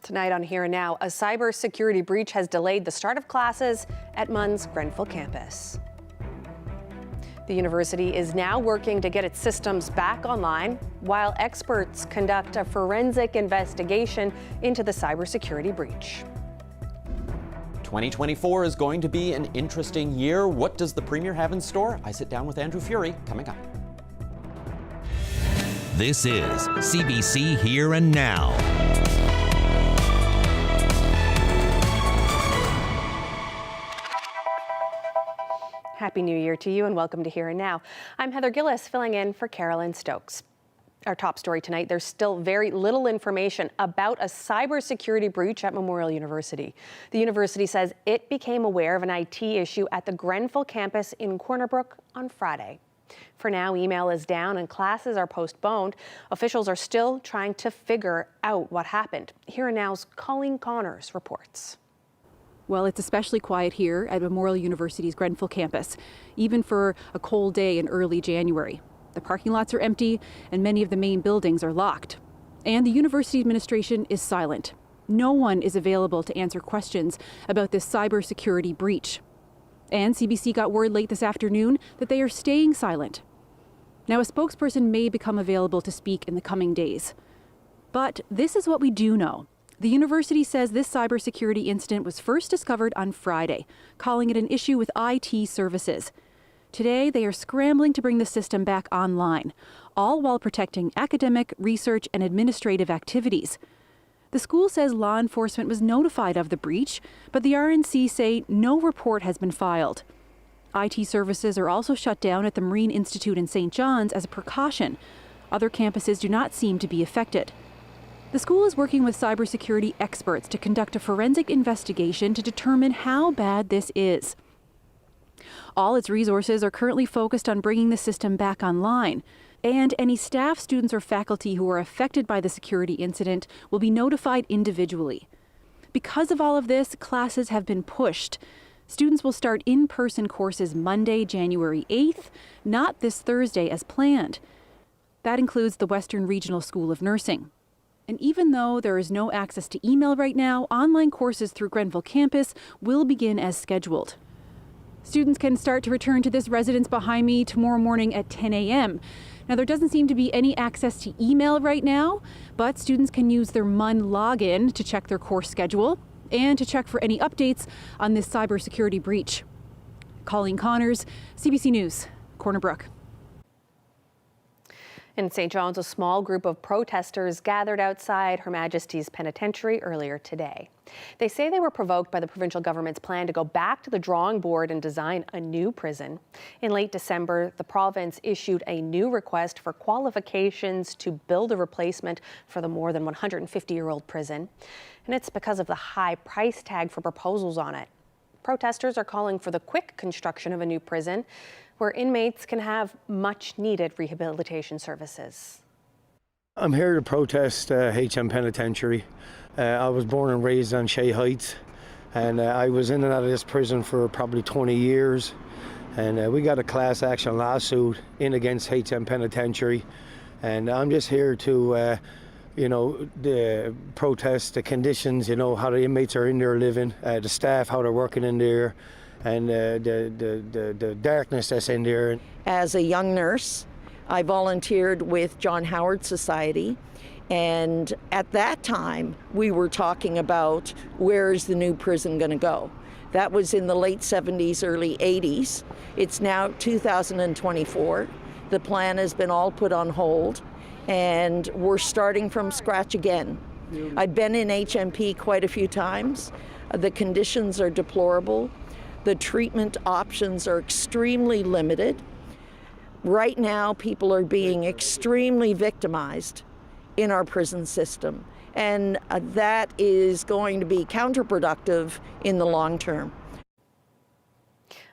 Tonight on Here and Now, a cybersecurity breach has delayed the start of classes at MUN's Grenfell campus. The university is now working to get its systems back online while experts conduct a forensic investigation into the cybersecurity breach. 2024 is going to be an interesting year. What does the Premier have in store? I sit down with Andrew Furey coming up. This is CBC Here and Now. Happy New Year to you and welcome to Here and Now. I'm Heather Gillis filling in for Carolyn Stokes. Our top story tonight, there's still very little information about a cybersecurity breach at Memorial University. The university says it became aware of an IT issue at the Grenfell campus in Corner Brook on Friday. For now, email is down and classes are postponed. Officials are still trying to figure out what happened. Here and Now's Colleen Connors reports. Well, it's especially quiet here at Memorial University's Grenfell campus, even for a cold day in early January. The parking lots are empty and many of the main buildings are locked. And the university administration is silent. No one is available to answer questions about this cybersecurity breach. And CBC got word late this afternoon that they are staying silent. Now, a spokesperson may become available to speak in the coming days. But this is what we do know. The university says this cybersecurity incident was first discovered on Friday, calling it an issue with IT services. Today, they are scrambling to bring the system back online, all while protecting academic, research, and administrative activities. The school says law enforcement was notified of the breach, but the RNC say no report has been filed. IT services are also shut down at the Marine Institute in St. John's as a precaution. Other campuses do not seem to be affected. The school is working with cybersecurity experts to conduct a forensic investigation to determine how bad this is. All its resources are currently focused on bringing the system back online, and any staff, students, or faculty who are affected by the security incident will be notified individually. Because of all of this, classes have been pushed. Students will start in-person courses Monday, January 8th, not this Thursday as planned. That includes the Western Regional School of Nursing. And even though there is no access to email right now, online courses through Grenfell campus will begin as scheduled. Students can start to return to this residence behind me tomorrow morning at 10 a.m. Now, there doesn't seem to be any access to email right now, but students can use their MUN login to check their course schedule and to check for any updates on this cybersecurity breach. Colleen Connors, CBC News, Corner Brook. In St. John's, a small group of protesters gathered outside Her Majesty's Penitentiary earlier today. They say they were provoked by the provincial government's plan to go back to the drawing board and design a new prison. In late December, the province issued a new request for qualifications to build a replacement for the more than 150-year-old prison. And it's because of the high price tag for proposals on it. Protesters are calling for the quick construction of a new prison where inmates can have much-needed rehabilitation services. I'm here to protest HM Penitentiary. I was born and raised on Shea Heights, and I was in and out of this prison for probably 20 years. And we got a class action lawsuit in against HM Penitentiary, and I'm just here to protest the conditions, how the inmates are in there living, the staff, how they're working in there, and the darkness that's in there. As a young nurse, I volunteered with John Howard Society, and at that time we were talking about where is the new prison going to go. That was in the late 70s, early 80s. It's now 2024. The plan has been all put on hold, and we're starting from scratch again. I've been in HMP quite a few times. The conditions are deplorable. The treatment options are extremely limited. Right now, people are being extremely victimized in our prison system, and that is going to be counterproductive in the long term.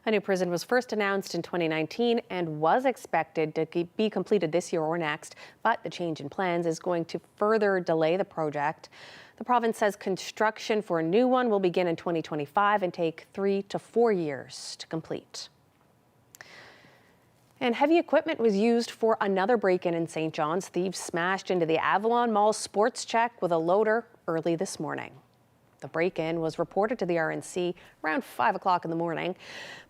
A new prison was first announced in 2019 and was expected to be completed this year or next, but the change in plans is going to further delay the project. The province says construction for a new one will begin in 2025 and take 3 to 4 years to complete. And heavy equipment was used for another break-in in St. John's. Thieves smashed into the Avalon Mall sports check with a loader early this morning. The break-in was reported to the RNC around 5 o'clock in the morning.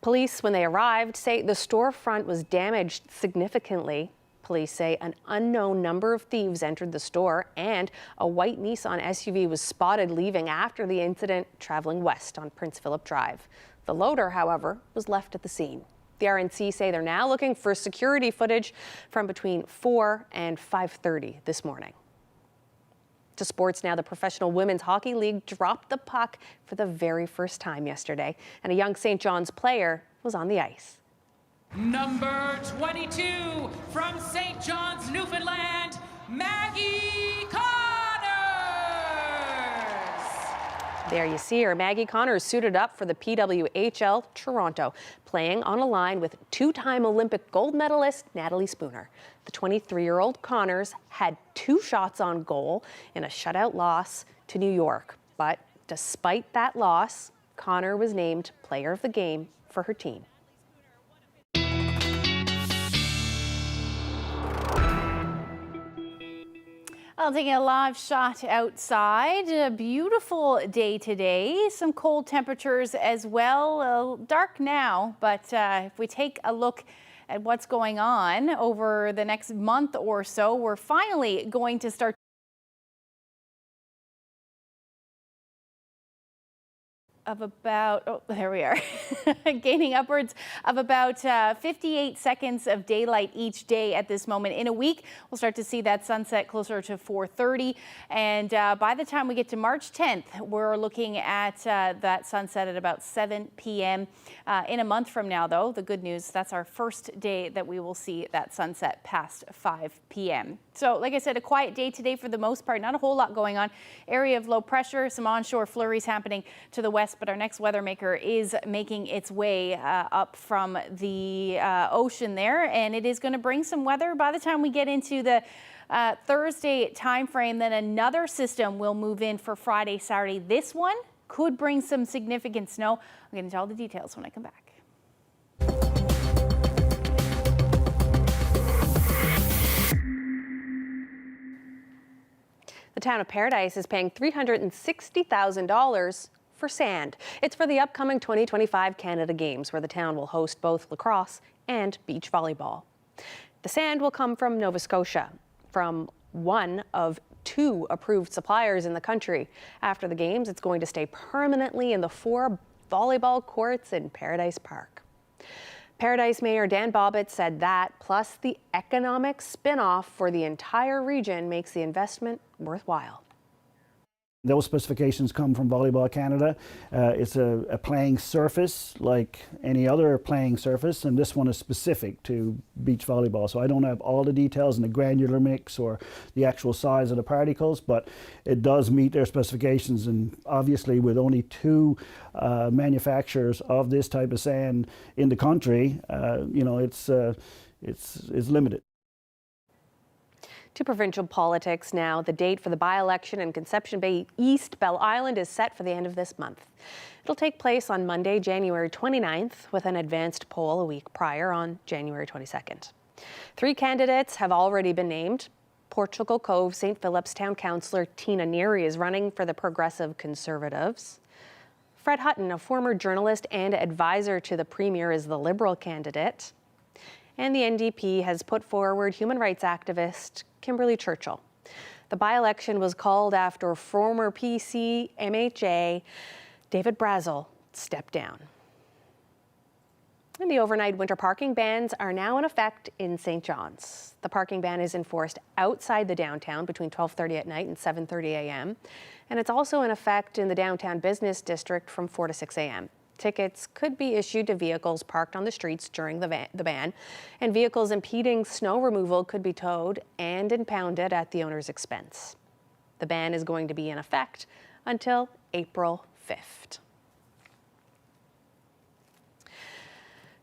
Police, when they arrived, say the storefront was damaged significantly. Police say an unknown number of thieves entered the store and a white Nissan SUV was spotted leaving after the incident, traveling west on Prince Philip Drive. The loader, however, was left at the scene. The RNC say they're now looking for security footage from between 4 and 5:30 this morning. To sports now, the Professional Women's Hockey League dropped the puck for the very first time yesterday, and a young St. John's player was on the ice. Number 22 from St. John's, Newfoundland, Maggie Connors. There you see her. Maggie Connors suited up for the PWHL Toronto, playing on a line with two-time Olympic gold medalist Natalie Spooner. The 23-year-old Connors had 2 shots on goal in a shutout loss to New York. But despite that loss, Connor was named Player of the Game for her team. I'll take a live shot outside. A beautiful day today. Some cold temperatures as well. Dark now, but if we take a look at what's going on over the next month or so, we're finally going to start of about, oh, there we are, gaining upwards of about 58 seconds of daylight each day at this moment. In a week, we'll start to see that sunset closer to 4:30. And by the time we get to March 10th, we're looking at that sunset at about 7 p.m. In a month from now, though, the good news, that's our first day that we will see that sunset past 5 p.m. So, like I said, a quiet day today for the most part. Not a whole lot going on. Area of low pressure, some onshore flurries happening to the west, but our next weather maker is making its way up from the ocean there, and it is going to bring some weather by the time we get into the Thursday timeframe. Then another system will move in for Friday, Saturday. This one could bring some significant snow. I'll get into all the details when I come back. The town of Paradise is paying $360,000 for sand. It's for the upcoming 2025 Canada Games, where the town will host both lacrosse and beach volleyball. The sand will come from Nova Scotia, from one of 2 approved suppliers in the country. After the Games, it's going to stay permanently in the 4 volleyball courts in Paradise Park. Paradise Mayor Dan Bobbitt said that, plus the economic spin-off for the entire region, makes the investment worthwhile. Those specifications come from Volleyball Canada. It's a playing surface like any other playing surface, and this one is specific to beach volleyball. So I don't have all the details in the granular mix or the actual size of the particles, but it does meet their specifications. And obviously, with only 2 manufacturers of this type of sand in the country, you know, it's limited. To provincial politics now, the date for the by-election in Conception Bay East, Bell Island, is set for the end of this month. It'll take place on Monday, January 29th, with an advanced poll a week prior on January 22nd. 3 candidates have already been named. Portugal Cove St. Philip's Town Councillor Tina Neary is running for the Progressive Conservatives. Fred Hutton, a former journalist and advisor to the Premier, is the Liberal candidate. And the NDP has put forward human rights activist Kimberly Churchill. The by-election was called after former PC MHA David Brazel stepped down. And the overnight winter parking bans are now in effect in St. John's. The parking ban is enforced outside the downtown between 12:30 at night and 7:30 a.m. And it's also in effect in the downtown business district from 4 to 6 a.m. Tickets could be issued to vehicles parked on the streets during the ban, and vehicles impeding snow removal could be towed and impounded at the owner's expense. The ban is going to be in effect until April 5th.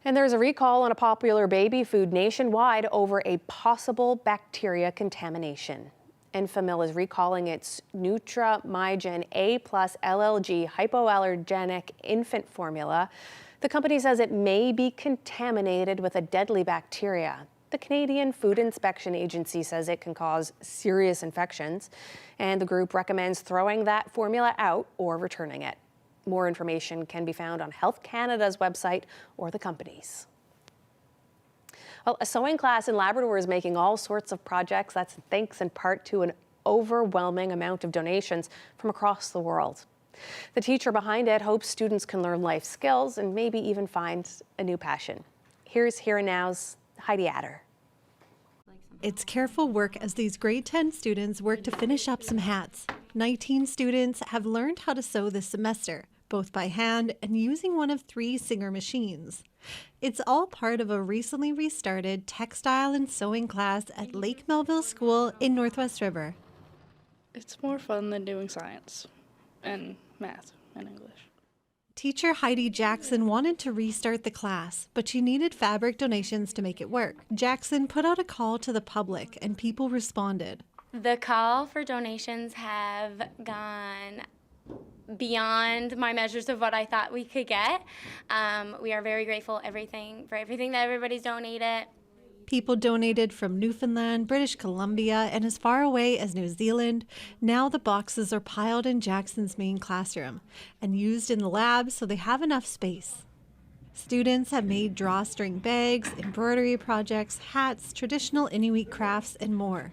And there's a recall on a popular baby food nationwide over a possible bacteria contamination. Enfamil is recalling its Nutramygen A+ LLG hypoallergenic infant formula. The company says it may be contaminated with a deadly bacteria. The Canadian Food Inspection Agency says it can cause serious infections, and the group recommends throwing that formula out or returning it. More information can be found on Health Canada's website or the company's. Well, a sewing class in Labrador is making all sorts of projects. That's thanks in part to an overwhelming amount of donations from across the world. The teacher behind it hopes students can learn life skills and maybe even find a new passion. Here's Here and Now's Heidi Adder. It's careful work as these grade 10 students work to finish up some hats. 19 students have learned how to sew this semester, both by hand and using one of 3 Singer machines. It's all part of a recently restarted textile and sewing class at Lake Melville School in Northwest River. It's more fun than doing science and math and English. Teacher Heidi Jackson wanted to restart the class, but she needed fabric donations to make it work. Jackson put out a call to the public, and people responded. The call for donations have gone beyond my measures of what I thought we could get. We are very grateful for everything that everybody's donated. People donated from Newfoundland, British Columbia, and as far away as New Zealand. Now the boxes are piled in Jackson's main classroom and used in the lab so they have enough space. Students have made drawstring bags, embroidery projects, hats, traditional Inuit crafts, and more.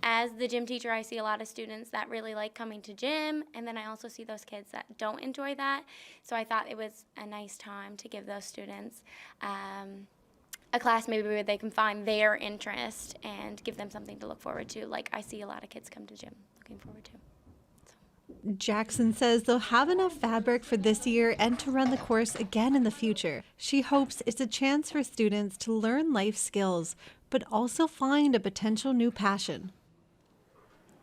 As the gym teacher, I see a lot of students that really like coming to gym, and then I also see those kids that don't enjoy that. So I thought it was a nice time to give those students a class maybe where they can find their interest and give them something to look forward to. Like I see a lot of kids come to gym looking forward to. Jackson says they'll have enough fabric for this year and to run the course again in the future. She hopes it's a chance for students to learn life skills, but also find a potential new passion.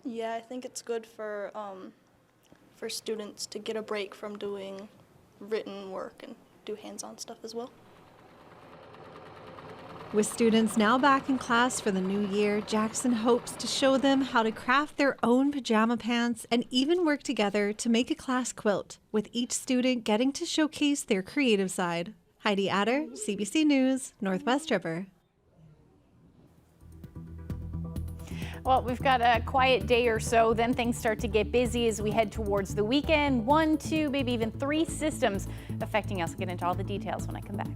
Yeah, I think it's good for students to get a break from doing written work and do hands-on stuff as well. With students now back in class for the new year, Jackson hopes to show them how to craft their own pajama pants and even work together to make a class quilt, with each student getting to showcase their creative side. Heidi Adder, CBC News, Northwest River. Well, we've got a quiet day or so, then things start to get busy as we head towards the weekend. 1, 2, maybe even 3 systems affecting us. I'll get into all the details when I come back.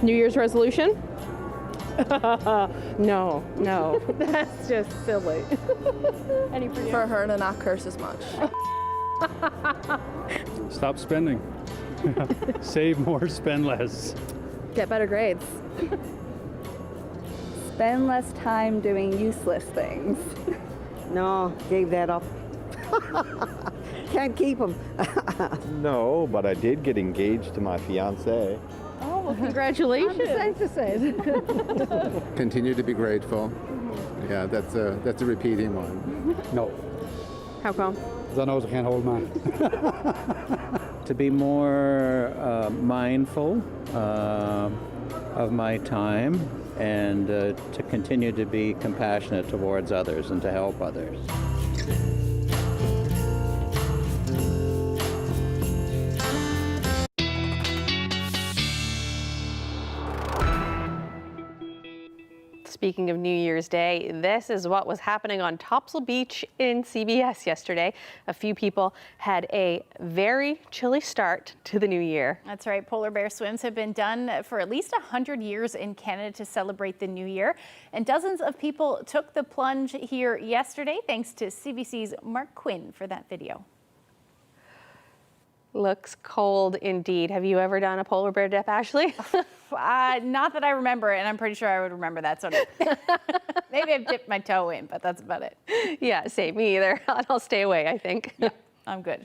New Year's resolution? No, that's just silly. Any for you? For her to not curse as much. Stop spending. Save more, spend less. Get better grades. Spend less time doing useless things. No, gave that up. Can't keep them. No, but I did get engaged to my fiance. Oh, well, congratulations. I'm just saying. Continue to be grateful. Yeah, that's a repeating one. No. How come? Because I know I can't hold mine. To be more mindful of my time and to continue to be compassionate towards others and to help others. Speaking of New Year's Day, this is what was happening on Topsail Beach in CBS yesterday. A few people had a very chilly start to the new year. That's right. Polar bear swims have been done for at least 100 years in Canada to celebrate the new year. And dozens of people took the plunge here yesterday, thanks to CBC's Mark Quinn for that video. Looks cold indeed. Have you ever done a polar bear dip, Ashley? Not that I remember, and I'm pretty sure I would remember that. So maybe I've dipped my toe in, but that's about it. Yeah, same, me either. I'll stay away, I think. Yeah, I'm good.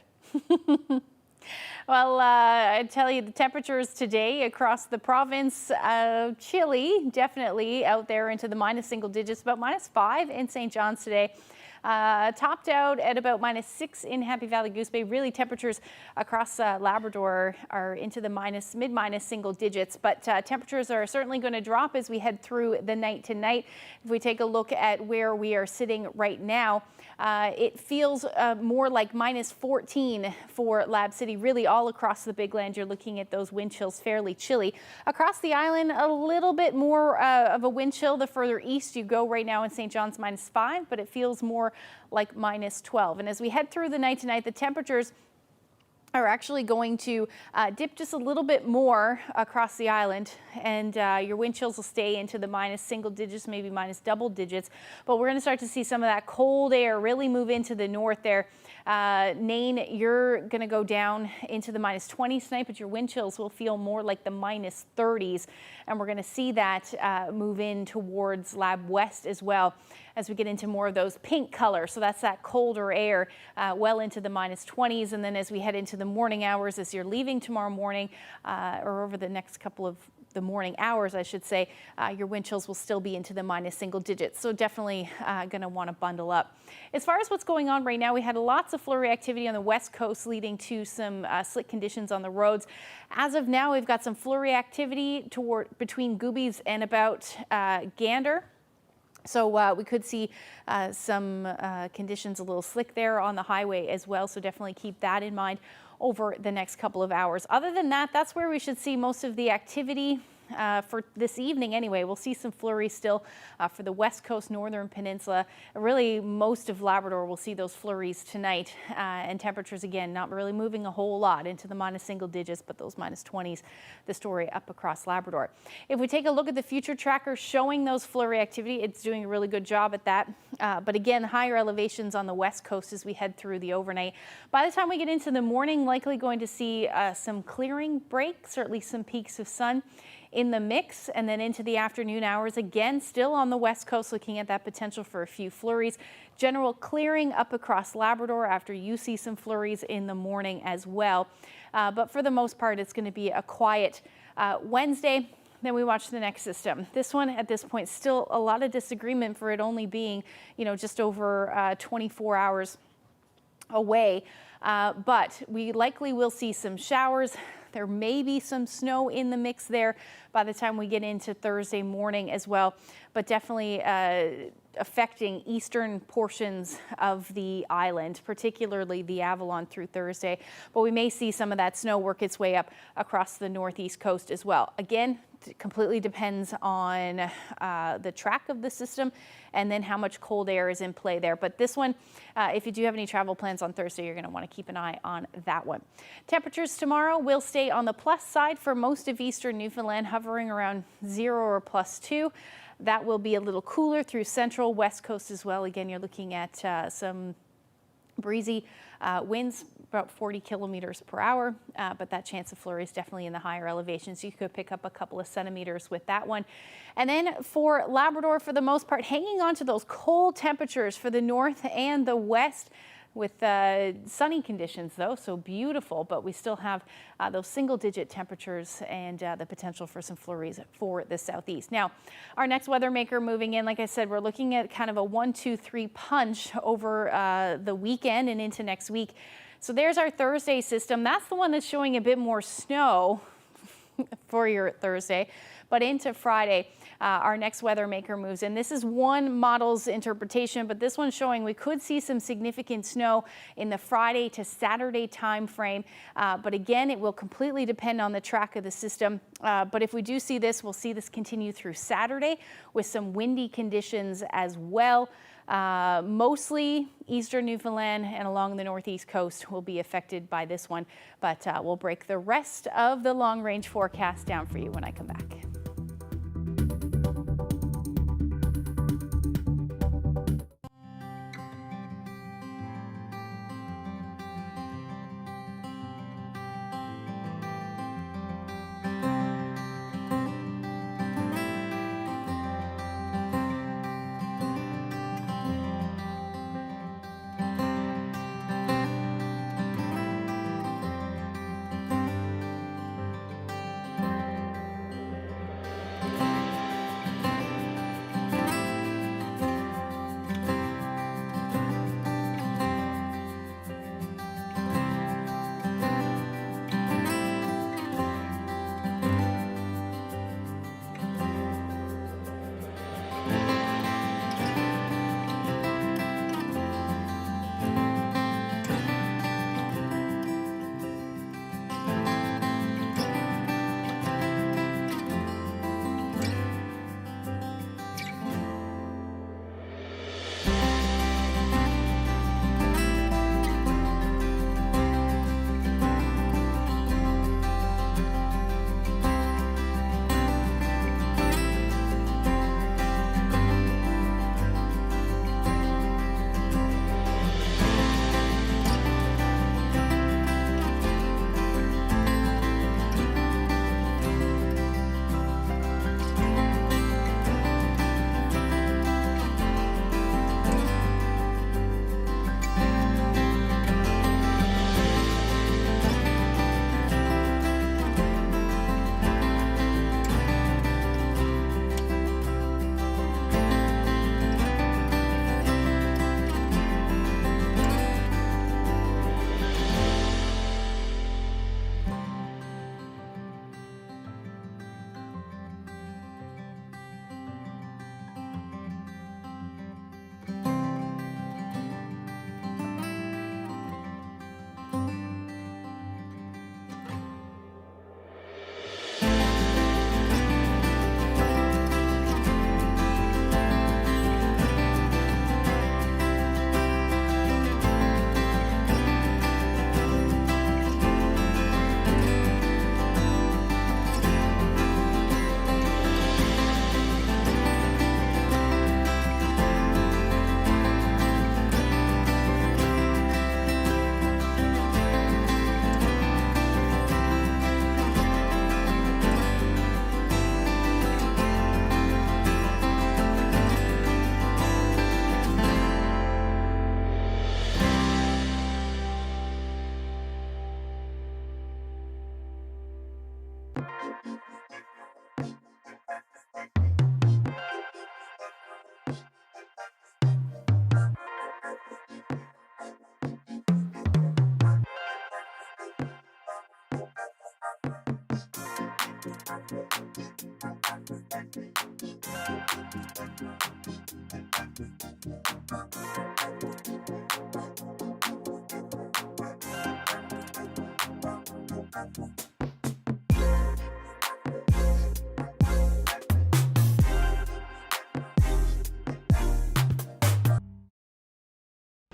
Well, I tell you, the temperatures today across the province, chilly, definitely out there into the minus single digits, about -5 in St. John's today. Topped out at about -6 in Happy Valley Goose Bay. Really, temperatures across Labrador are into the mid-minus single digits, but temperatures are certainly going to drop as we head through the night tonight. If we take a look at where we are sitting right now, it feels more like -14 for Lab City. Really, all across the Big Land, you're looking at those wind chills fairly chilly. Across the island, a little bit more of a wind chill the further east you go. Right now in St. John's, -5, but it feels more like -12. And as we head through the night tonight, the temperatures are actually going to dip just a little bit more across the island, and your wind chills will stay into the minus single digits, maybe minus double digits. But we're going to start to see some of that cold air really move into the north there. Nain, you're going to go down into the -20s tonight, but your wind chills will feel more like the -30s. And we're going to see that move in towards Lab West as well as we get into more of those pink colors. So that's that colder air well into the -20s. And then as we head into the morning hours, as you're leaving tomorrow morning or over the next couple of the morning hours, I should say, your wind chills will still be into the minus single digits. So definitely going to want to bundle up. As far as what's going on right now, we had lots of flurry activity on the west coast leading to some slick conditions on the roads. As of now, we've got some flurry activity between Goobies and about Gander. So we could see some conditions a little slick there on the highway as well. So definitely keep that in mind over the next couple of hours. Other than that, that's where we should see most of the activity for this evening anyway. We'll see some flurries still for the west coast, northern peninsula. Really, most of Labrador will see those flurries tonight. And temperatures, again, not really moving a whole lot into the minus single digits, but those -20s, the story up across Labrador. If we take a look at the future tracker showing those flurry activity, it's doing a really good job at that. But again, higher elevations on the west coast as we head through the overnight. By the time we get into the morning, likely going to see some clearing break, certainly some peaks of sun in the mix, and then into the afternoon hours, again, still on the west coast, looking at that potential for a few flurries. General clearing up across Labrador after you see some flurries in the morning as well. But for the most part, it's going to be a quiet Wednesday. Then we watch the next system. This one at this point, still a lot of disagreement for it only being, just over 24 hours away. But we likely will see some showers. There may be some snow in the mix there by the time we get into Thursday morning as well. But definitely affecting eastern portions of the island, particularly the Avalon through Thursday. But we may see some of that snow work its way up across the northeast coast as well. Again, it completely depends on the track of the system and then how much cold air is in play there. But this one, if you do have any travel plans on Thursday, you're going to want to keep an eye on that one. Temperatures tomorrow will stay on the plus side for most of eastern Newfoundland, hovering around 0 or +2. That will be a little cooler through central west coast as well. Again, you're looking at some breezy winds, about 40 kilometers per hour, but that chance of flurries definitely in the higher elevations. You could pick up a couple of centimeters with that one. And then for Labrador, for the most part, hanging on to those cold temperatures for the north and the west, with sunny conditions though, so beautiful, but we still have those single-digit temperatures and the potential for some flurries for the southeast. Now, our next weather maker moving in, like I said, we're looking at kind of a 1, 2, 3 punch over the weekend and into next week. So there's our Thursday system. That's the one that's showing a bit more snow for your Thursday, but into Friday. Our next weather maker moves in. This is one model's interpretation, but this one's showing we could see some significant snow in the Friday to Saturday time frame. But again, it will completely depend on the track of the system. But if we do see this, we'll see this continue through Saturday with some windy conditions as well. Mostly eastern Newfoundland and along the northeast coast will be affected by this one, but we'll break the rest of the long range forecast down for you when I come back.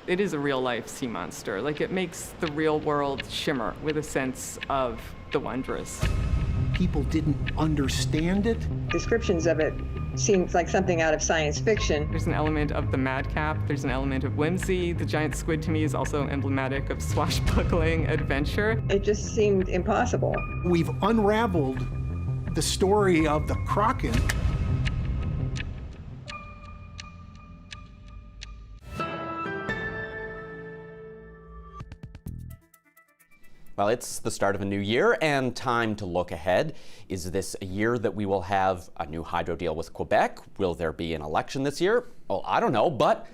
It is a real-life sea monster. Like, it makes the real world shimmer with a sense of the wondrous. People didn't understand it. Descriptions of it seems like something out of science fiction. There's an element of the madcap, there's an element of whimsy. The giant squid to me is also emblematic of swashbuckling adventure. It just seemed impossible. We've unraveled the story of the Kraken. Well, it's the start of a new year and time to look ahead. Is this a year that we will have a new hydro deal with Quebec? Will there be an election this year? Well, I don't know, but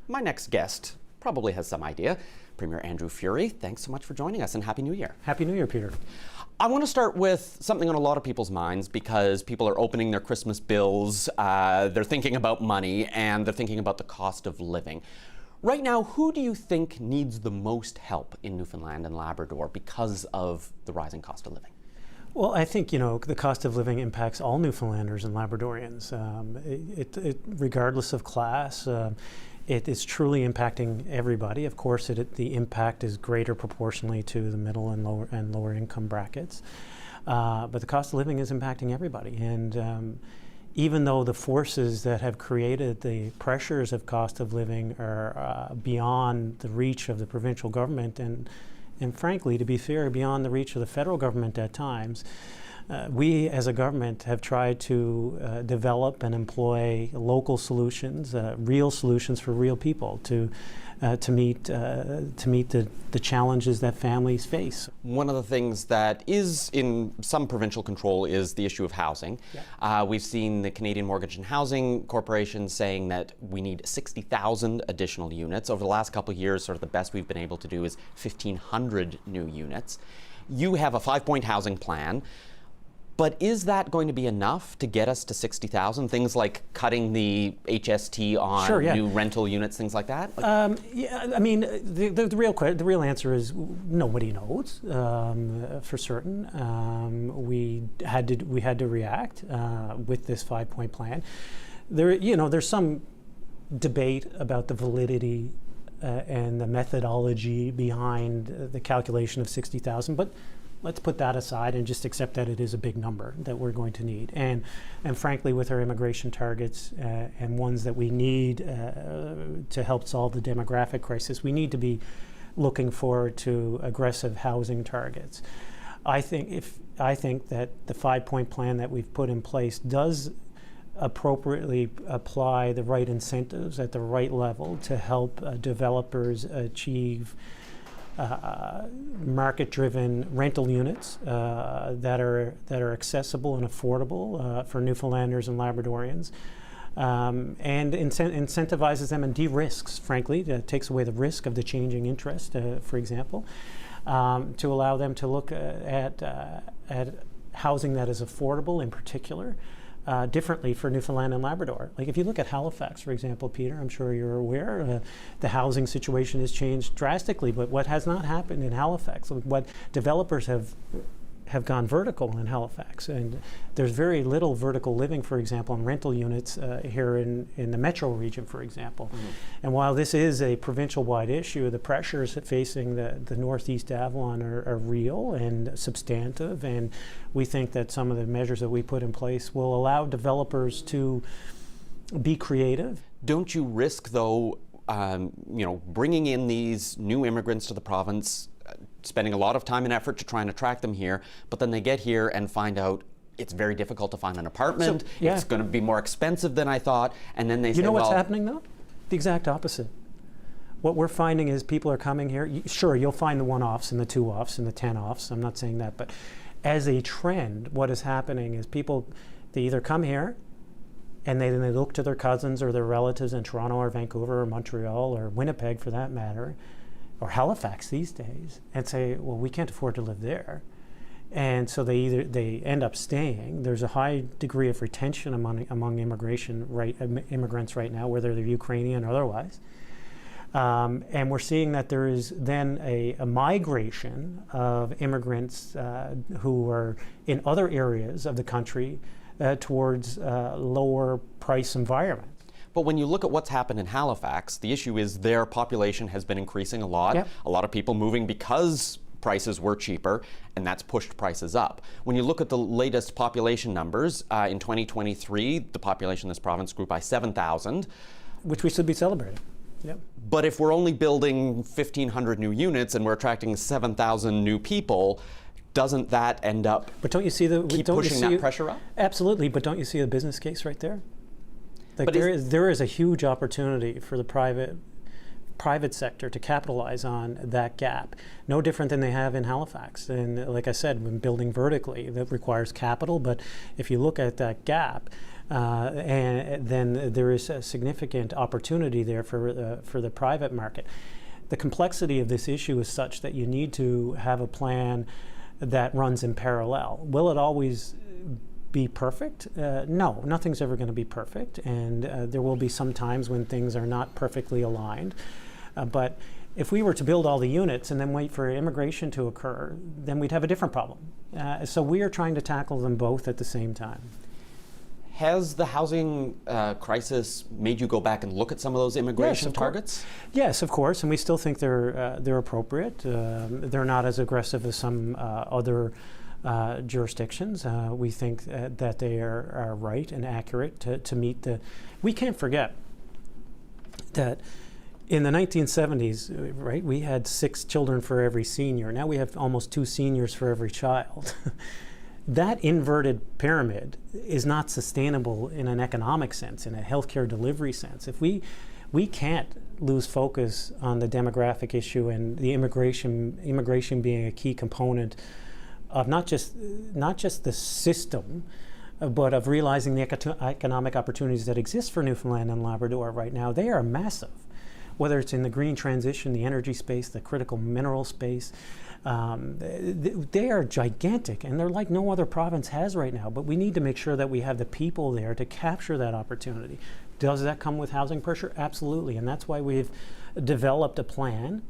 my next guest probably has some idea. Premier Andrew Furey, thanks so much for joining us and Happy New Year. Happy New Year, Peter. I want to start with something on a lot of people's minds because people are opening their Christmas bills, they're thinking about money, and they're thinking about the cost of living. Right now, who do you think needs the most help in Newfoundland and Labrador because of the rising cost of living? Well, I think, the cost of living impacts all Newfoundlanders and Labradorians, regardless of class. It is truly impacting everybody. Of course, the impact is greater proportionally to the middle and lower income brackets. But the cost of living is impacting everybody. And even though the forces that have created the pressures of cost of living are beyond the reach of the provincial government and frankly, to be fair, beyond the reach of the federal government at times, we as a government have tried to develop and employ local solutions, real solutions for real people to meet the challenges that families face. One of the things that is in some provincial control is the issue of housing. Yeah. We've seen the Canadian Mortgage and Housing Corporation saying that we need 60,000 additional units. Over the last couple of years, sort of the best we've been able to do is 1,500 new units. You have a 5-point housing plan. But is that going to be enough to get us to 60,000? Things like cutting the HST on Sure, yeah. new rental units, things like that? Yeah, I mean, the real answer is nobody knows for certain. We had to react with this 5-point plan. There's some debate about the validity and the methodology behind the calculation of 60,000, but let's put that aside and just accept that it is a big number that we're going to need. And frankly, with our immigration targets and ones that we need to help solve the demographic crisis, we need to be looking forward to aggressive housing targets. I think that the 5-point plan that we've put in place does appropriately apply the right incentives at the right level to help developers achieve market-driven rental units that are accessible and affordable for Newfoundlanders and Labradorians, and incentivizes them and de-risks, frankly, takes away the risk of the changing interest, for example, to allow them to look at housing that is affordable in particular. Differently for Newfoundland and Labrador. Like if you look at Halifax, for example, Peter, I'm sure you're aware, the housing situation has changed drastically, but what has not happened in Halifax, what developers have gone vertical in Halifax, and there's very little vertical living, for example, in rental units here in the metro region, for example. Mm-hmm. And while this is a provincial-wide issue, the pressures facing the Northeast Avalon are real and substantive, and we think that some of the measures that we put in place will allow developers to be creative. Don't you risk, though, bringing in these new immigrants to the province, spending a lot of time and effort to try and attract them here, but then they get here and find out it's very difficult to find an apartment, So, yeah. It's going to be more expensive than I thought, and then they say, You know what's well, happening though? The exact opposite. What we're finding is people are coming here, sure, you'll find the 1-offs and the 2-offs and the 10-offs, I'm not saying that, but as a trend, what is happening is people, they either come here and then they look to their cousins or their relatives in Toronto or Vancouver or Montreal or Winnipeg for that matter, or Halifax these days, and say, well, we can't afford to live there. And so they end up staying. There's a high degree of retention among immigrants right now, whether they're Ukrainian or otherwise. And we're seeing that there is then a migration of immigrants who are in other areas of the country towards lower price environments. But when you look at what's happened in Halifax, the issue is their population has been increasing a lot. Yep. A lot of people moving because prices were cheaper, and that's pushed prices up. When you look at the latest population numbers, in 2023, the population in this province grew by 7,000. Which we should be celebrating. Yep. But if we're only building 1,500 new units and we're attracting 7,000 new people, doesn't that end up pushing that pressure up? Absolutely, but don't you see a business case right there? Like but there is a huge opportunity for the private sector to capitalize on that gap. No different than they have in Halifax. And like I said, when building vertically, that requires capital, but if you look at that gap, and then there is a significant opportunity there for the private market. The complexity of this issue is such that you need to have a plan that runs in parallel. Will it always be perfect? No, nothing's ever going to be perfect, and there will be some times when things are not perfectly aligned. But if we were to build all the units and then wait for immigration to occur, then we'd have a different problem. So we are trying to tackle them both at the same time. Has the housing crisis made you go back and look at some of those immigration targets? Yes, of course, and we still think they're appropriate. They're not as aggressive as some other jurisdictions. We think that they are right and accurate to meet the. We can't forget that in the 1970s, right, we had 6 children for every senior. Now we have almost 2 seniors for every child. That inverted pyramid is not sustainable in an economic sense, in a healthcare delivery sense. If we can't lose focus on the demographic issue and the immigration being a key component of not just the system, but of realizing the economic opportunities that exist for Newfoundland and Labrador right now. They are massive, whether it's in the green transition, the energy space, the critical mineral space. They are gigantic, and they're like no other province has right now, but we need to make sure that we have the people there to capture that opportunity. Does that come with housing pressure? Absolutely, and that's why we've developed a plan.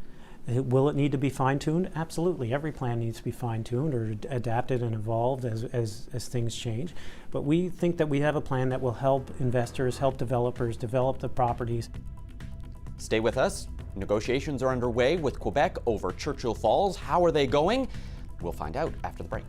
Will it need to be fine-tuned? Absolutely. Every plan needs to be fine-tuned or adapted and evolved as things change. But we think that we have a plan that will help investors, help developers develop the properties. Stay with us. Negotiations are underway with Quebec over Churchill Falls. How are they going? We'll find out after the break.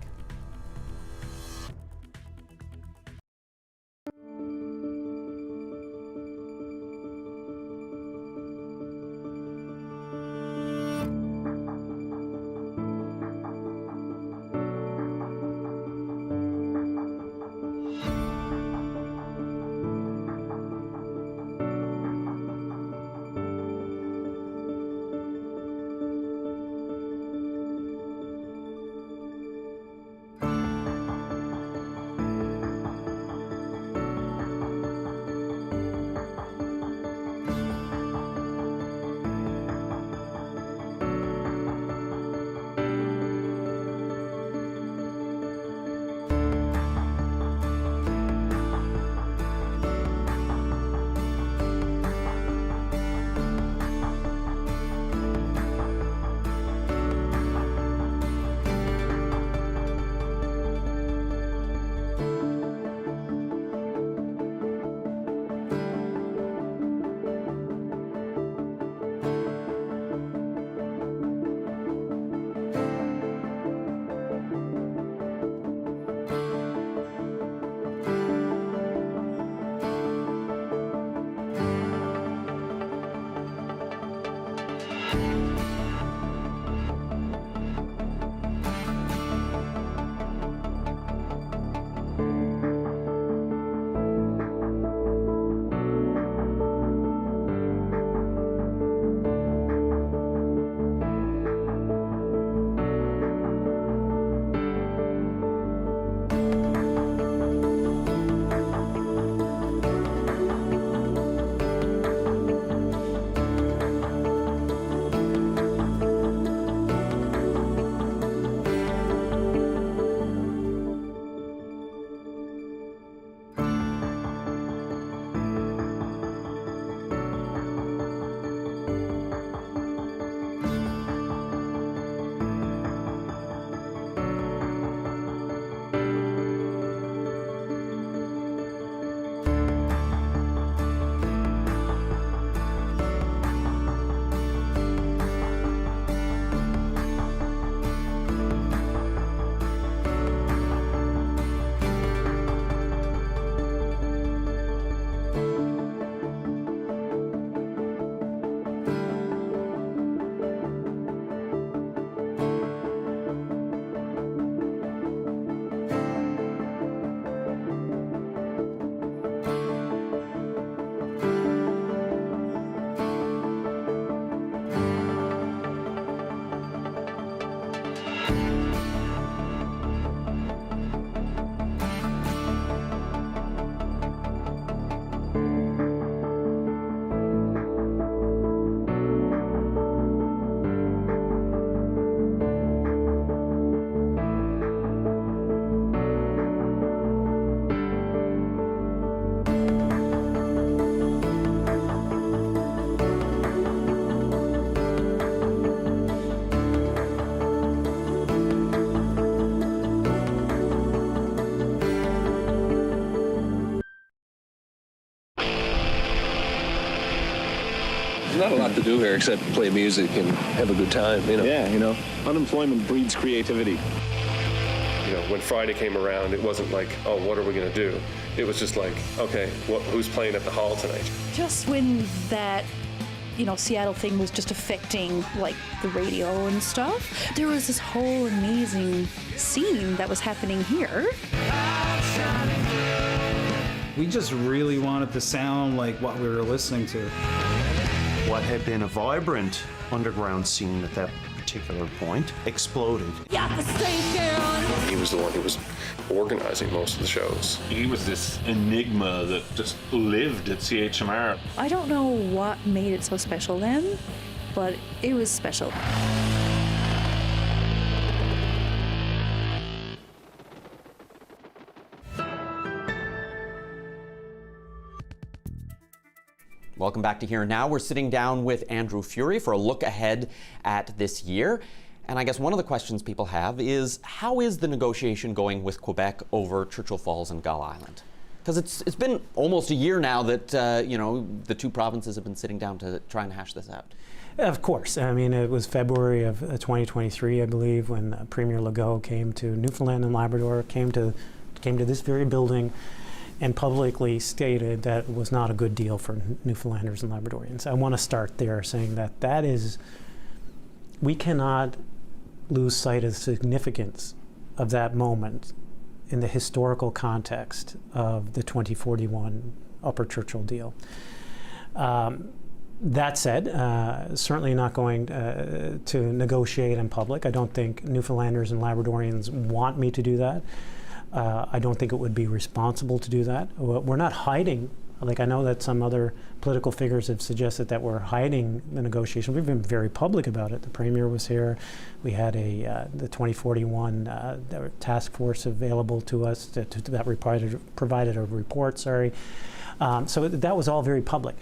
not a lot to do here except play music and have a good time, you know. Yeah, you know, unemployment breeds creativity. You know, when Friday came around, it wasn't like, oh, what are we going to do? It was just like, okay, who's playing at the hall tonight? Just when that, you know, Seattle thing was just affecting like the radio and stuff, there was this whole amazing scene that was happening here. We just really wanted to sound like what we were listening to. What had been a vibrant underground scene at that particular point exploded. He was the one who was organizing most of the shows. He was this enigma that just lived at CHMR. I don't know what made it so special then, but it was special. Welcome back to Here Now. We're sitting down with Andrew Furey for a look ahead at this year. And I guess one of the questions people have is, how is the negotiation going with Quebec over Churchill Falls and Gull Island? Because it's been almost a year now that you know, the two provinces have been sitting down to try and hash this out. Of course. I mean, it was February of 2023, I believe, when Premier Legault came to Newfoundland and Labrador, came to this very building, and publicly stated that it was not a good deal for Newfoundlanders and Labradorians. I want to start there saying that is, we cannot lose sight of the significance of that moment in the historical context of the 2041 Upper Churchill deal. That said, certainly not going to negotiate in public. I don't think Newfoundlanders and Labradorians want me to do that. I don't think it would be responsible to do that. We're not hiding. Like, I know that some other political figures have suggested that we're hiding the negotiation. We've been very public about it. The Premier was here. We had the 2041 task force available to us that provided a report, so that was all very public.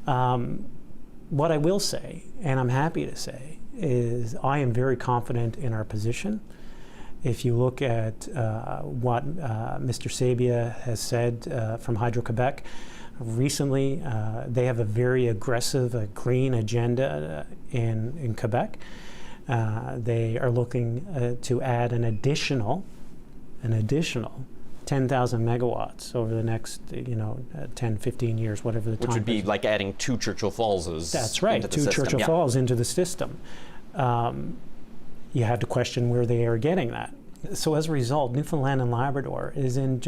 What I will say, and I'm happy to say, is I am very confident in our position. If you look at what Mr. Sabia has said from Hydro-Quebec recently, they have a very aggressive green agenda in Quebec. They are looking to add an additional 10,000 megawatts over the next 10, 15 years, whatever the time. Which would be like adding 2 Churchill Fallses. That's right, into the 2 system. Churchill Falls into the system. You have to question where they are getting that. So as a result, Newfoundland and Labrador is in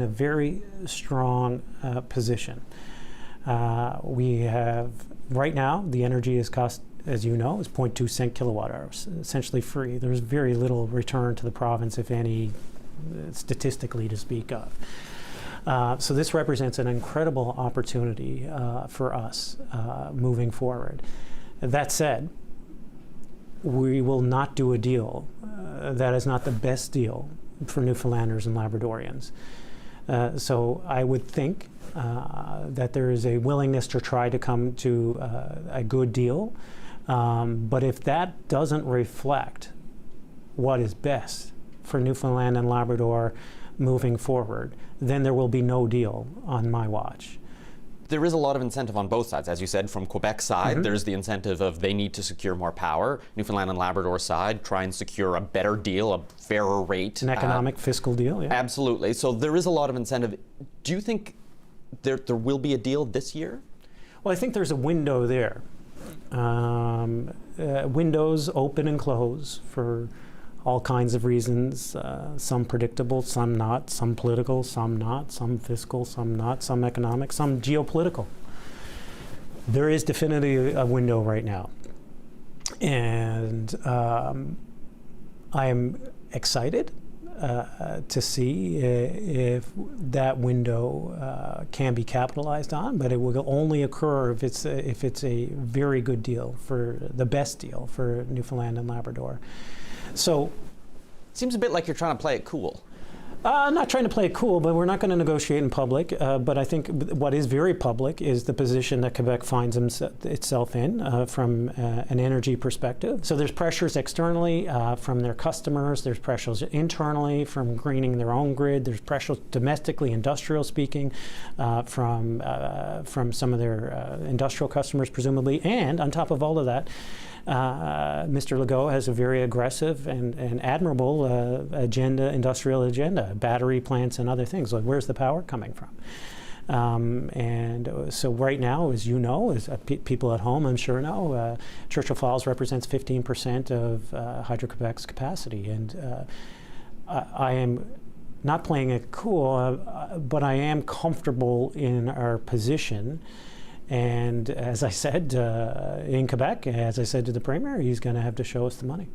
a very strong position. We have, right now, the energy is cost, as you know, is 0.2 cent kilowatt hours, essentially free. There's very little return to the province, if any, statistically to speak of. So this represents an incredible opportunity for us moving forward. That said, we will not do a deal that is not the best deal for Newfoundlanders and Labradorians. So I would think that there is a willingness to try to come to a good deal. But if that doesn't reflect what is best for Newfoundland and Labrador moving forward, then there will be no deal on my watch. There is a lot of incentive on both sides. As you said, from Quebec's side, there's the incentive of they need to secure more power. Newfoundland and Labrador side, try and secure a better deal, a fairer rate. An economic fiscal deal, yeah. Absolutely. So there is a lot of incentive. Do you think there will be a deal this year? Well, I think there's a window there. Windows open and close for all kinds of reasons, some predictable, some not, some political, some not, some fiscal, some not, some economic, some geopolitical. There is definitely a window right now. And I am excited to see if that window can be capitalized on, but it will only occur if it's a very good deal, for the best deal for Newfoundland and Labrador. So, seems a bit like you're trying to play it cool. Not trying to play it cool, but we're not going to negotiate in public. But I think what is very public is the position that Quebec finds itself in from an energy perspective. So there's pressures externally from their customers. There's pressures internally from greening their own grid. There's pressures domestically, industrial speaking, from some of their industrial customers, presumably. And on top of all of that, Mr. Legault has a very aggressive and admirable industrial agenda, battery plants and other things. Like, where's the power coming from? And so right now, as you know, as people at home I'm sure know, Churchill Falls represents 15% of Hydro-Quebec's capacity. And I am not playing it cool, but I am comfortable in our position. And as I said, in Quebec, as I said to the Premier, he's going to have to show us the money.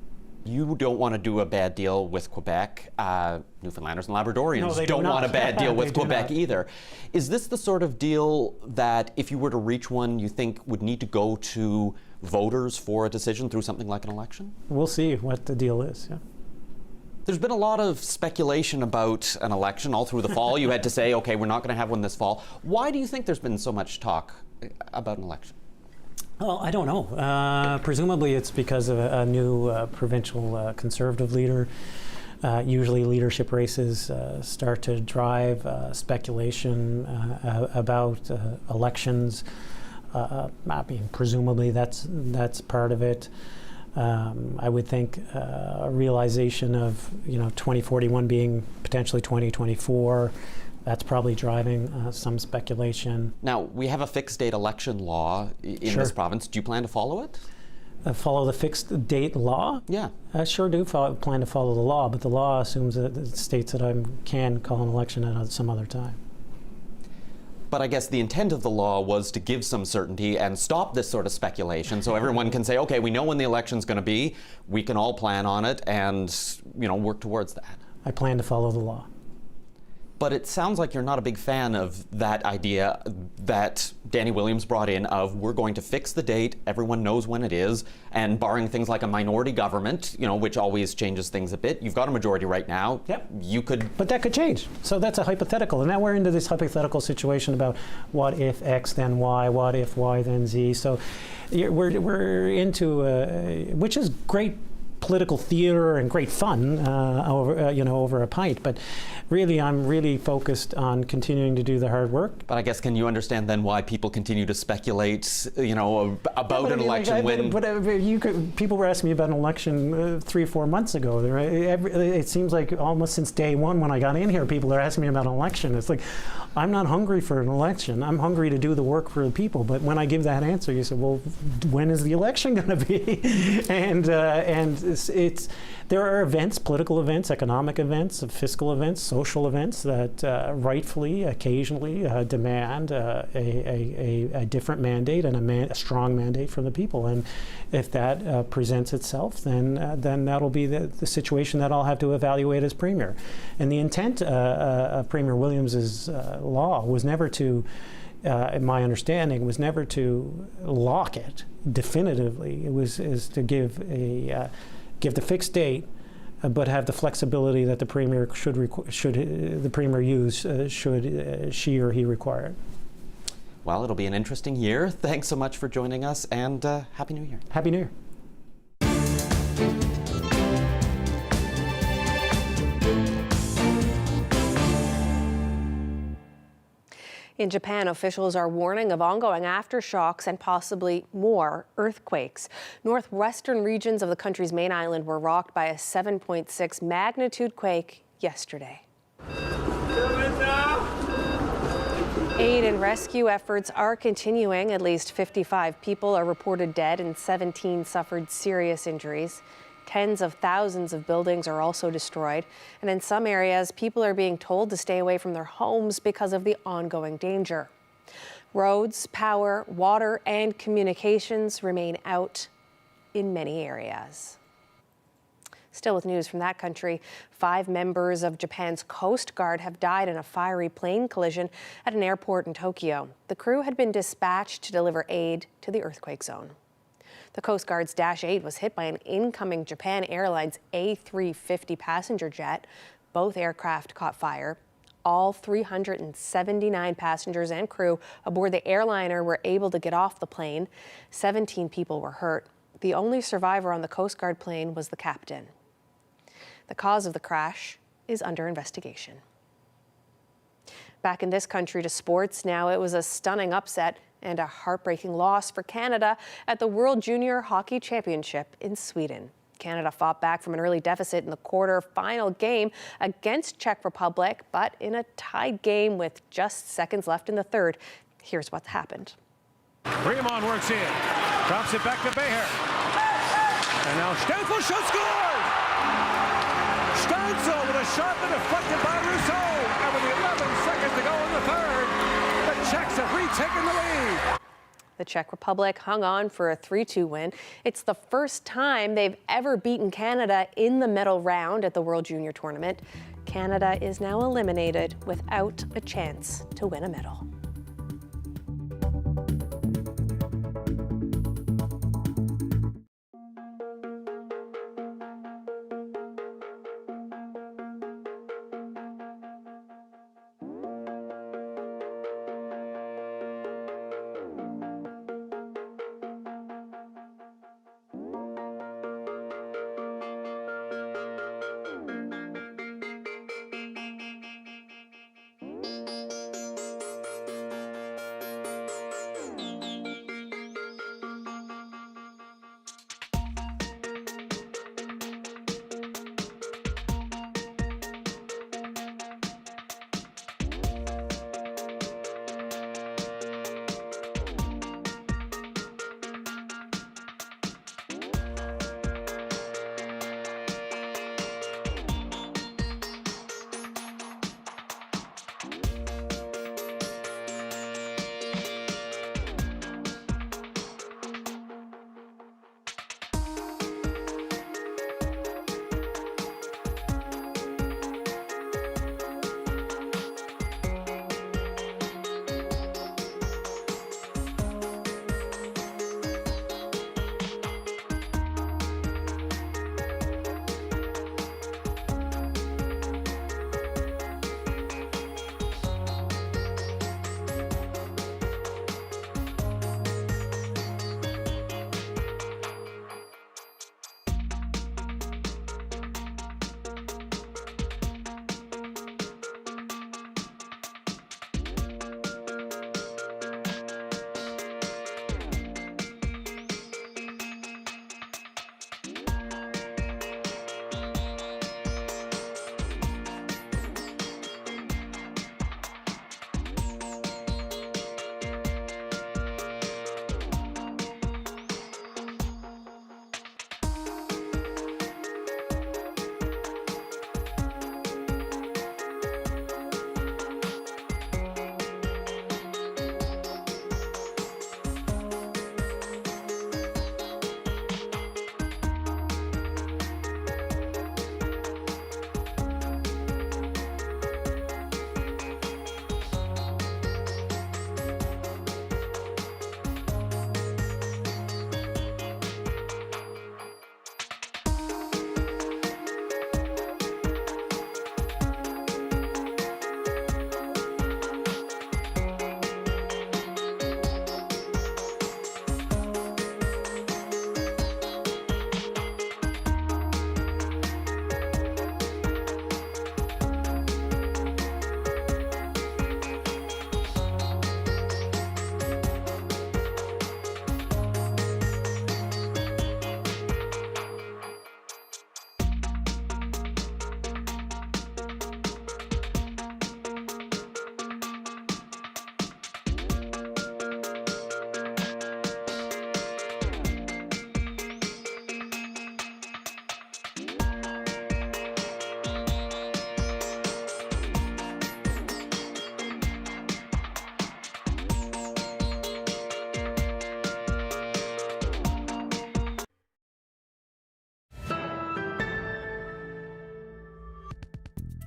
You don't want to do a bad deal with Quebec. Newfoundlanders and Labradorians don't want a bad deal with Quebec either. Is this the sort of deal that, if you were to reach one, you think would need to go to voters for a decision through something like an election? We'll see what the deal is, yeah. There's been a lot of speculation about an election all through the fall. You had to say, okay, we're not going to have one this fall. Why do you think there's been so much talk about an election? Well, I don't know. Presumably it's because of a new provincial conservative leader. Usually leadership races start to drive speculation about elections. I mean, presumably that's part of it. I would think a realization of 2041 being potentially 2024. That's probably driving some speculation. Now, we have a fixed date election law in this province. Do you plan to follow it? Follow the fixed date law? Yeah. I sure do plan to follow the law, but the law assumes that it states that I can call an election at some other time. But I guess the intent of the law was to give some certainty and stop this sort of speculation, so everyone can say, okay, we know when the election's going to be, we can all plan on it and, work towards that. I plan to follow the law. But it sounds like you're not a big fan of that idea that Danny Williams brought in of we're going to fix the date, everyone knows when it is, and barring things like a minority government, which always changes things a bit. You've got a majority right now. Yep. You could... But that could change. So that's a hypothetical. And now we're into this hypothetical situation about what if X then Y, what if Y then Z. So we're into, which is great political theater and great fun over a pint, but really I'm really focused on continuing to do the hard work. But I guess, can you understand then why people continue to speculate, about an election when... People were asking me about an election 3 or 4 months ago. It seems like almost since day one when I got in here, people are asking me about an election. It's like, I'm not hungry for an election. I'm hungry to do the work for the people. But when I give that answer, you say, well, when is the election going to be? and there are events, political events, economic events, fiscal events, social events that rightfully, occasionally demand a different mandate and a strong mandate from the people. And if that presents itself, then that'll be the situation that I'll have to evaluate as Premier. And the intent of Premier Williams's law was never to, my understanding, was never to lock it definitively. It was to give the fixed date, but have the flexibility that the Premier should the Premier use should she or he require it. Well, it'll be an interesting year. Thanks so much for joining us, and Happy New Year. Happy New Year. In Japan, officials are warning of ongoing aftershocks and possibly more earthquakes. Northwestern regions of the country's main island were rocked by a 7.6 magnitude quake yesterday. Aid and rescue efforts are continuing. At least 55 people are reported dead and 17 suffered serious injuries. Tens of thousands of buildings are also destroyed, and in some areas, people are being told to stay away from their homes because of the ongoing danger. Roads, power, water, and communications remain out in many areas. Still with news from that country, 5 members of Japan's Coast Guard have died in a fiery plane collision at an airport in Tokyo. The crew had been dispatched to deliver aid to the earthquake zone. The Coast Guard's Dash 8 was hit by an incoming Japan Airlines A350 passenger jet. Both aircraft caught fire. All 379 passengers and crew aboard the airliner were able to get off the plane. 17 people were hurt. The only survivor on the Coast Guard plane was the captain. The cause of the crash is under investigation. Back in this country to sports now. It was a stunning upset and a heartbreaking loss for Canada at the World Junior Hockey Championship in Sweden. Canada fought back from an early deficit in the quarter-final game against Czech Republic, but in a tied game with just seconds left in the third. Here's what happened. Fremont works in, drops it back to Beher. And now Stenzel shot scored! Stenzel with a shot that deflected by Rousseau. And with 11 seconds to go in the third, the Czechs have retaken the lead. The Czech Republic hung on for a 3-2 win. It's the first time they've ever beaten Canada in the medal round at the World Junior Tournament. Canada is now eliminated without a chance to win a medal.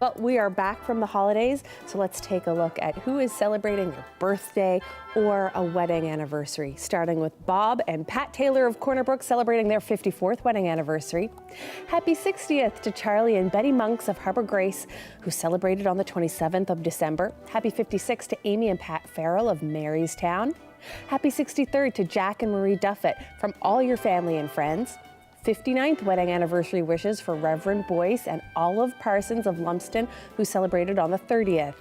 Well, we are back from the holidays, so let's take a look at who is celebrating their birthday or a wedding anniversary, starting with Bob and Pat Taylor of Corner Brook celebrating their 54th wedding anniversary. Happy 60th to Charlie and Betty Monks of Harbor Grace, who celebrated on the 27th of December. Happy 56th to Amy and Pat Farrell of Marystown. Happy 63rd to Jack and Marie Duffett from all your family and friends. 59th wedding anniversary wishes for Reverend Boyce and Olive Parsons of Lumsden, who celebrated on the 30th.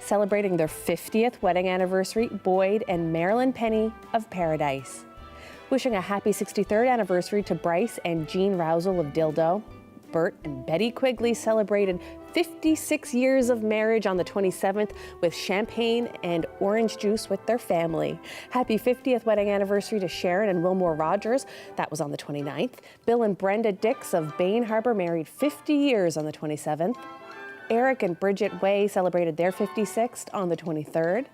Celebrating their 50th wedding anniversary, Boyd and Marilyn Penny of Paradise. Wishing a happy 63rd anniversary to Bryce and Jean Rousel of Dildo. Bert and Betty Quigley celebrated 56 years of marriage on the 27th with champagne and orange juice with their family. Happy 50th wedding anniversary to Sharon and Wilmore Rogers. That was on the 29th. Bill and Brenda Dix of Bain Harbor married 50 years on the 27th. Eric and Bridget Way celebrated their 56th on the 23rd.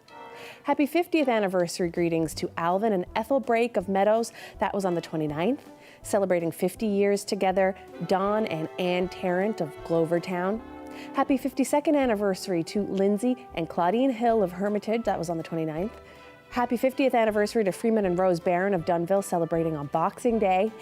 Happy 50th anniversary greetings to Alvin and Ethel Brake of Meadows. That was on the 29th. Celebrating 50 years together, Don and Ann Tarrant of Glovertown. Happy 52nd anniversary to Lindsay and Claudine Hill of Hermitage. That was on the 29th. Happy 50th anniversary to Freeman and Rose Barron of Dunville, celebrating on Boxing Day.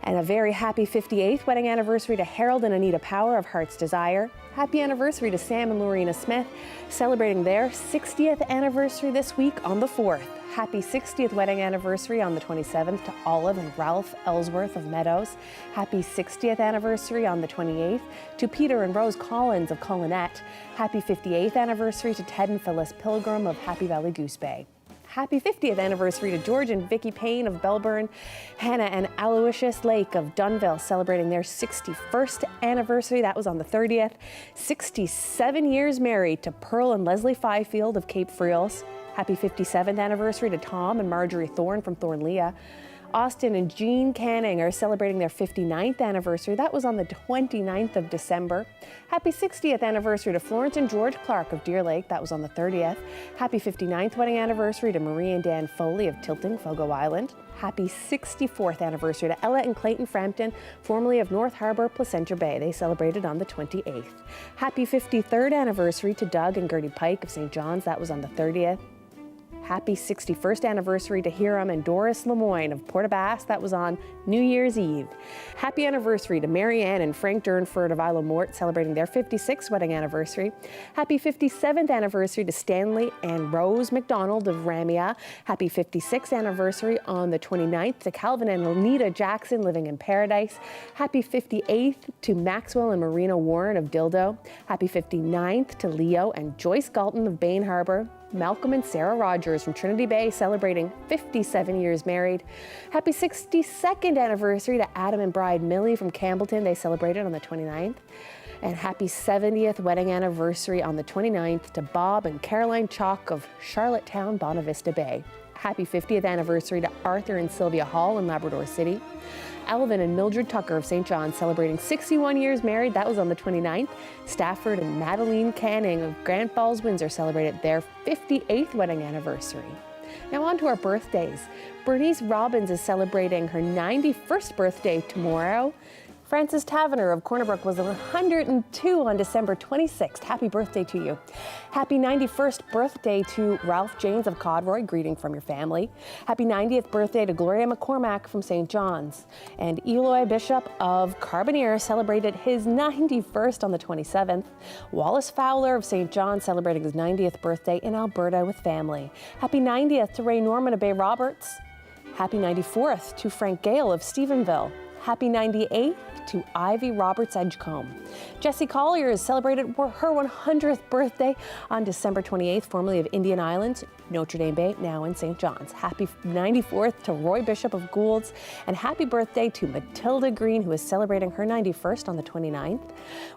And a very happy 58th wedding anniversary to Harold and Anita Power of Heart's Desire. Happy anniversary to Sam and Lorena Smith, celebrating their 60th anniversary this week on the 4th. Happy 60th wedding anniversary on the 27th to Olive and Ralph Ellsworth of Meadows. Happy 60th anniversary on the 28th to Peter and Rose Collins of Collinette. Happy 58th anniversary to Ted and Phyllis Pilgrim of Happy Valley Goose Bay. Happy 50th anniversary to George and Vicki Payne of Belburn. Hannah and Aloysius Lake of Dunville celebrating their 61st anniversary. That was on the 30th. 67 years married to Pearl and Leslie Fifield of Cape Friels. Happy 57th anniversary to Tom and Marjorie Thorne from Thornlea. Austin and Jean Canning are celebrating their 59th anniversary. That was on the 29th of December. Happy 60th anniversary to Florence and George Clark of Deer Lake. That was on the 30th. Happy 59th wedding anniversary to Marie and Dan Foley of Tilting, Fogo Island. Happy 64th anniversary to Ella and Clayton Frampton, formerly of North Harbor, Placentia Bay. They celebrated on the 28th. Happy 53rd anniversary to Doug and Gertie Pike of St. John's. That was on the 30th. Happy 61st anniversary to Hiram and Doris Lemoyne of Port-aux-Basques. That was on New Year's Eve. Happy anniversary to Marianne and Frank Durnford of Isle Mort, celebrating their 56th wedding anniversary. Happy 57th anniversary to Stanley and Rose McDonald of Ramia. Happy 56th anniversary on the 29th to Calvin and Anita Jackson living in Paradise. Happy 58th to Maxwell and Marina Warren of Dildo. Happy 59th to Leo and Joyce Galton of Bain Harbor. Malcolm and Sarah Rogers from Trinity Bay celebrating 57 years married. Happy 62nd anniversary to Adam and Bride Millie from Campbellton. They celebrated on the 29th. And happy 70th wedding anniversary on the 29th to Bob and Caroline Chalk of Charlottetown, Bonavista Bay. Happy 50th anniversary to Arthur and Sylvia Hall in Labrador City. Alvin and Mildred Tucker of St. John celebrating 61 years married. That was on the 29th. Stafford and Madeline Canning of Grand Falls, Windsor celebrated their 58th wedding anniversary. Now on to our birthdays. Bernice Robbins is celebrating her 91st birthday tomorrow. Frances Taverner of Corner Brook was 102 on December 26th. Happy birthday to you. Happy 91st birthday to Ralph Janes of Codroy. Greeting from your family. Happy 90th birthday to Gloria McCormack from St. John's. And Eloy Bishop of Carbonear celebrated his 91st on the 27th. Wallace Fowler of St. John celebrating his 90th birthday in Alberta with family. Happy 90th to Ray Norman of Bay Roberts. Happy 94th to Frank Gale of Stephenville. Happy 98th to Ivy Roberts Edgecombe. Jessie Collier has celebrated her 100th birthday on December 28th, formerly of Indian Islands, Notre Dame Bay, now in St. John's. Happy 94th to Roy Bishop of Goulds, and happy birthday to Matilda Green, who is celebrating her 91st on the 29th.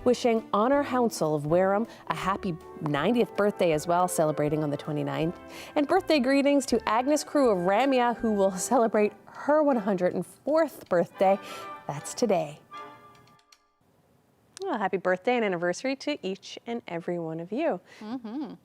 Wishing Honor Hounsel of Wareham a happy 90th birthday as well, celebrating on the 29th. And birthday greetings to Agnes Crew of Ramia, who will celebrate her 104th birthday. That's today. Well, happy birthday and anniversary to each and every one of you.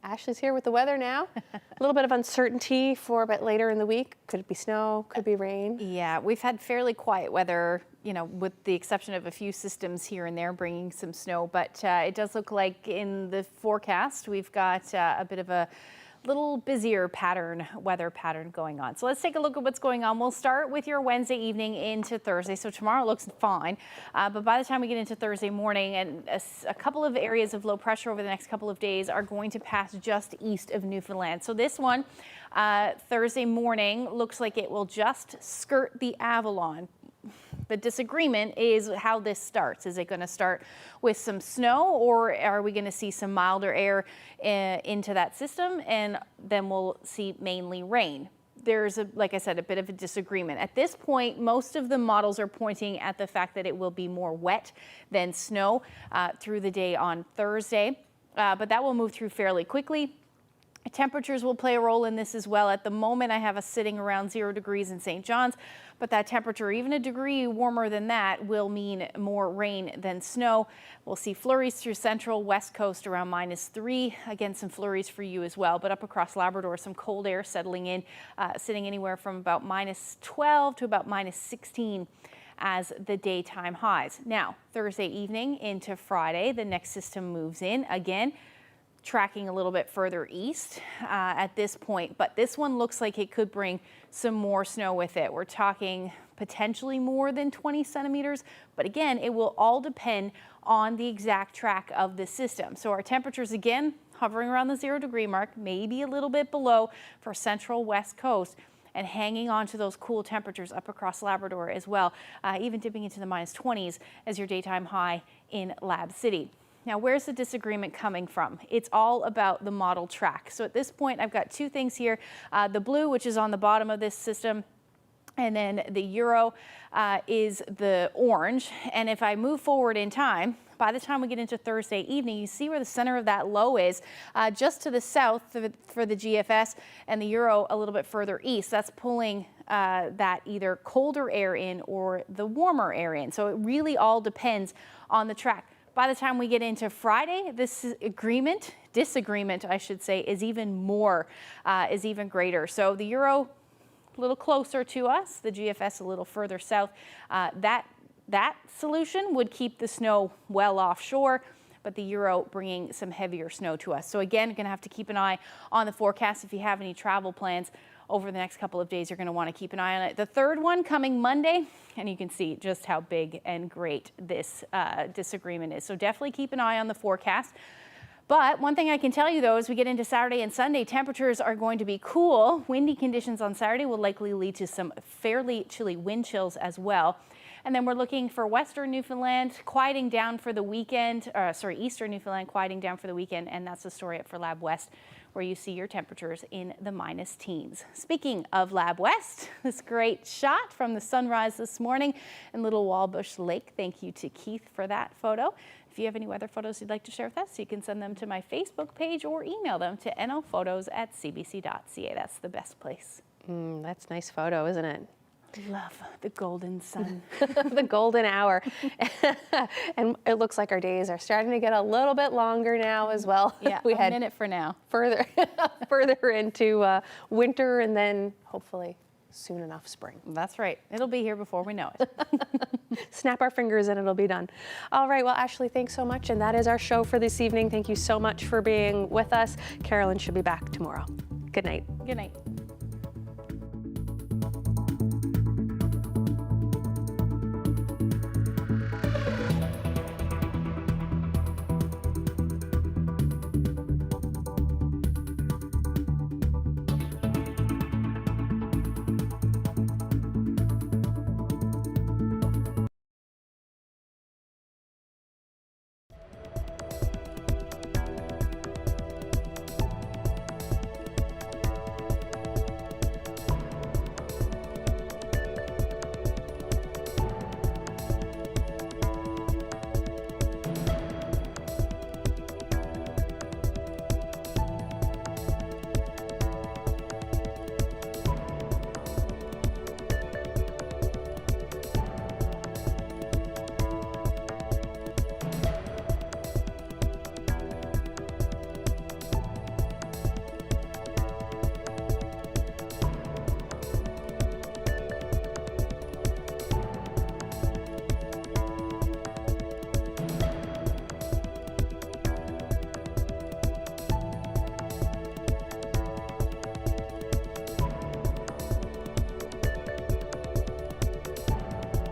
Ashley's here with the weather now. A little bit of uncertainty for a bit later in the week. Could it be snow? Could be rain? Yeah, we've had fairly quiet weather, you know, with the exception of a few systems here and there bringing some snow. But it does look like in the forecast we've got a bit of a little busier weather pattern going on. So let's take a look at what's going on. We'll start with your Wednesday evening into Thursday. So tomorrow looks fine, but by the time we get into Thursday morning, and a couple of areas of low pressure over the next couple of days are going to pass just east of Newfoundland. So this one, Thursday morning, looks like it will just skirt the Avalon. The disagreement is how this starts. Is it going to start with some snow, or are we going to see some milder air into that system, and then we'll see mainly rain? There's, like I said, a bit of a disagreement. At this point, most of the models are pointing at the fact that it will be more wet than snow through the day on Thursday, but that will move through fairly quickly. Temperatures will play a role in this as well. At the moment, I have us sitting around 0 degrees in St. John's, but that temperature, even a degree warmer than that, will mean more rain than snow. We'll see flurries through central west coast around -3. Again, some flurries for you as well, but up across Labrador, some cold air settling in, sitting anywhere from about -12 to about -16 as the daytime highs. Now, Thursday evening into Friday, the next system moves in again, tracking a little bit further east at this point, but this one looks like it could bring some more snow with it. We're talking potentially more than 20 centimeters, but again, it will all depend on the exact track of the system. So our temperatures again hovering around the 0 degree mark, maybe a little bit below for central west coast, and hanging on to those cool temperatures up across Labrador as well, even dipping into the -20s as your daytime high in Lab City. Now, where's the disagreement coming from? It's all about the model track. So at this point, I've got two things here. The blue, which is on the bottom of this system, and then the Euro is the orange. And if I move forward in time, by the time we get into Thursday evening, you see where the center of that low is, just to the south for the GFS, and the Euro a little bit further east. That's pulling that either colder air in or the warmer air in. So it really all depends on the track. By the time we get into Friday, this disagreement, I should say, is even greater. So the Euro a little closer to us, the GFS a little further south. That solution would keep the snow well offshore, but the Euro bringing some heavier snow to us. So again, going to have to keep an eye on the forecast. If you have any travel plans over the next couple of days, you're going to want to keep an eye on it. The third one coming Monday, and you can see just how big and great this disagreement is. So definitely keep an eye on the forecast. But one thing I can tell you, though, as we get into Saturday and Sunday, temperatures are going to be cool. Windy conditions on Saturday will likely lead to some fairly chilly wind chills as well. And then we're looking for western Newfoundland quieting down for the weekend, eastern Newfoundland quieting down for the weekend, and that's the story up for Lab West, where you see your temperatures in the -teens. Speaking of Lab West, this great shot from the sunrise this morning in Little Walbush Lake. Thank you to Keith for that photo. If you have any weather photos you'd like to share with us, you can send them to my Facebook page or email them to nophotos@cbc.ca. That's the best place. That's a nice photo, isn't it? Love the golden sun. The golden hour. And it looks like our days are starting to get a little bit longer now as well. Yeah, we had a minute for now. Further into winter, and then hopefully soon enough spring. That's right. It'll be here before we know it. Snap our fingers and it'll be done. All right, well, Ashley, thanks so much. And that is our show for this evening. Thank you so much for being with us. Carolyn should be back tomorrow. Good night. Good night.